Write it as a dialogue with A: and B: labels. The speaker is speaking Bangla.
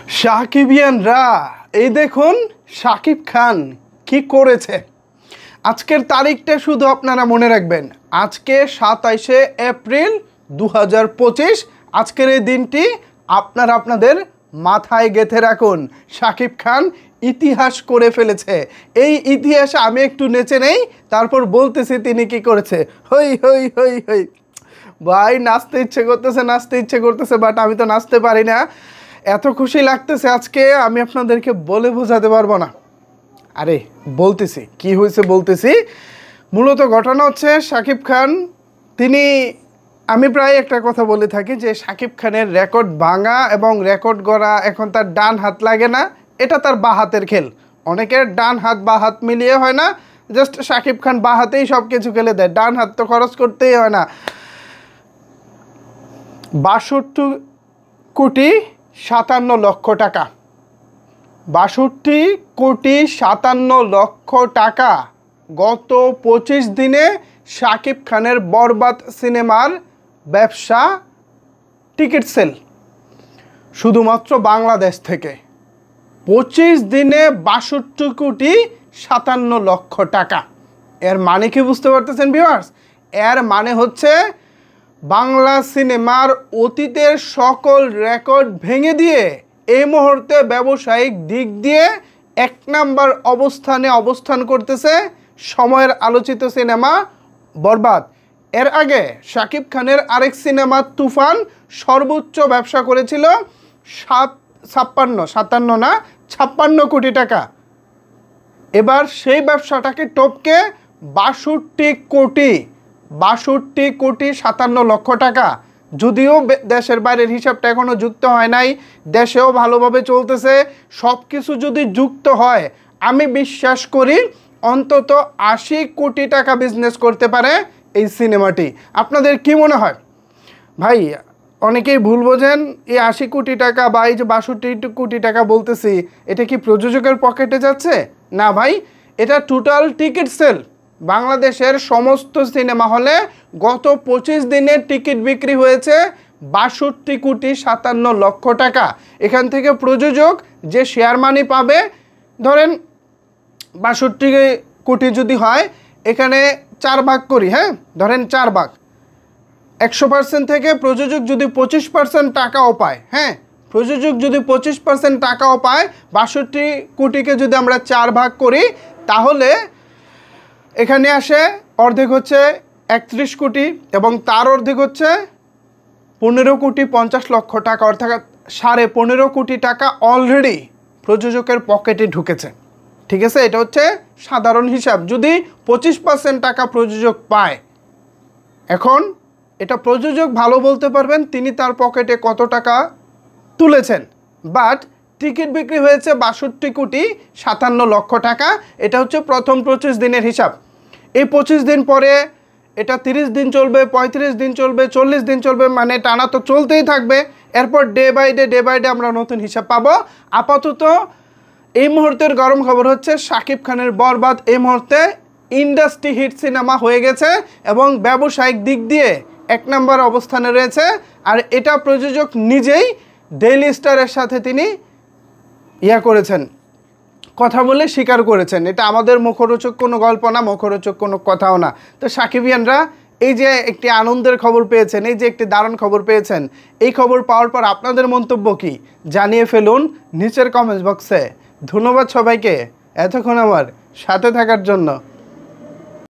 A: সাকিবিয়ানরা এই দেখুন শাকিব খান কি করেছে। আজকের তারিখটা শুধু আপনারা মনে রাখবেন, আজকে 27শে এপ্রিল 2025। আজকের এই দিনটি আপনারা আপনাদের মাথায় গেঁথে রাখুন। শাকিব খান ইতিহাস করে ফেলেছে। এই ইতিহাসে আমি একটু নেচে নেই, তারপর বলতেছি তিনি কি করেছে। হই হই হই হই ভাই, নাচতে ইচ্ছে করতেছে, বাট আমি তো নাচতে পারি না। এত খুশি লাগতেছে আজকে, আমি আপনাদেরকে বলে বোঝাতে পারবো না। আরে বলতেছি কি হয়েছে, বলতেছি। মূলত ঘটনা হচ্ছে শাকিব খান আমি প্রায় একটা কথা বলে থাকি যে শাকিব খানের রেকর্ড ভাঙা এবং রেকর্ড গড়া এখন তার ডান হাত লাগে না, এটা তার বাঁ হাতের খেল। অনেকের ডান হাত বাঁ হাত মিলিয়ে হয় না, জাস্ট শাকিব খান বাঁ হাতেই সব কিছু খেলে দেয়, ডান হাত তো খরচ করতেই হয় না। 62,57,00,000 টাকা, 62,57,00,000 টাকা গত 25 দিনে শাকিব খানের বরবাদ সিনেমার ব্যবসা, টিকিট সেল শুধুমাত্র বাংলাদেশ থেকে 25 দিনে 62,57,00,000 টাকা। এর মানে কি বুঝতে পারতেছেন ভিউয়ার্স? এর মানে হচ্ছে বাংলা সিনেমার অতীতের সকল রেকর্ড ভেঙে দিয়ে এই মুহূর্তে ব্যবসায়িক দিক দিয়ে 1 নাম্বার অবস্থানে অবস্থান করতেছে সময়ের আলোচিত সিনেমা বরবাদ। এর আগে শাকিব খানের আরেক সিনেমা তুফান সর্বোচ্চ ব্যবসা করেছিল 56 কোটি টাকা। এবার সেই ব্যবসাটাকে টপকে 62,57,00,000 টাকা। যদিও দেশের বাইরের হিসাবটা এখনও যুক্ত হয় নাই, দেশেও ভালোভাবে চলতেছে। সব কিছু যদি যুক্ত হয়, আমি বিশ্বাস করি অন্তত 80 কোটি টাকা বিজনেস করতে পারে এই সিনেমাটি। আপনাদের কি মনে হয় ভাই? অনেকেই ভুল বোঝেন, এই 80 কোটি টাকা বা এই যে 62 কোটি টাকা বলতেছি, এটা কি প্রযোজকের পকেটে যাচ্ছে? না ভাই, এটা টোটাল টিকিট সেল। বাংলাদেশের সমস্ত সিনেমা হলে গত 25 দিনে টিকিট বিক্রি হয়েছে 62,57,00,000 টাকা। এখান থেকে প্রযোজক যে শেয়ার মানি পাবে, ধরেন 62 কোটি যদি হয়, এখানে 4 ভাগ করি, হ্যাঁ ধরেন 4 ভাগ, 100% থেকে প্রযোজক যদি 25% টাকাও পায়, হ্যাঁ প্রযোজক যদি 25% টাকাও পায়, 62 কোটিকে যদি আমরা 4 ভাগ করি, তাহলে এখানে আসে অর্ধেক হচ্ছে 31 কোটি এবং তার অর্ধেক হচ্ছে 15,50,00,000 টাকা, অর্থাৎ 15.5 কোটি টাকা অলরেডি প্রযোজকের পকেটে ঢুকেছে। ঠিক আছে, এটা হচ্ছে সাধারণ হিসাব। যদি 25% টাকা প্রযোজক পায়, এখন এটা প্রযোজক ভালো বলতে পারবেন তিনি তার পকেটে কত টাকা তুলেছেন। বাট টিকিট বিক্রি হয়েছে 62,57,00,000 টাকা। এটা হচ্ছে প্রথম 25 দিনের হিসাব। এই 25 দিন পরে এটা 30 দিন চলবে, 35 দিন চলবে, 40 দিন চলবে, মানে টানা তো চলতেই থাকবে। এরপর ডে বাই ডে আমরা নতুন হিসাব পাবো। আপাতত এই মুহূর্তের গরম খবর হচ্ছে শাকিব খানের বরবাদ এই মুহূর্তে ইন্ডাস্ট্রি হিট সিনেমা হয়ে গেছে এবং ব্যবসায়িক দিক দিয়ে 1 নম্বর অবস্থানে রয়েছে। আর এটা প্রযোজক নিজেই ডেইলি স্টারের সাথে তিনি করেছেন, কথা বলে স্বীকার করেছেন। এটা আমাদের মুখরোচক কোনো গল্প না, মুখরোচক কোনো কথাও না। তো সাকিবিয়ানরা এই যে একটি আনন্দের খবর পেয়েছেন, এই যে একটি দারুণ খবর পেয়েছেন, এই খবর পাওয়ার পর আপনাদের মন্তব্য কি জানিয়ে ফেলুন নিচের কমেন্টস বক্সে। ধন্যবাদ সবাইকে এতক্ষণ আমার সাথে থাকার জন্য।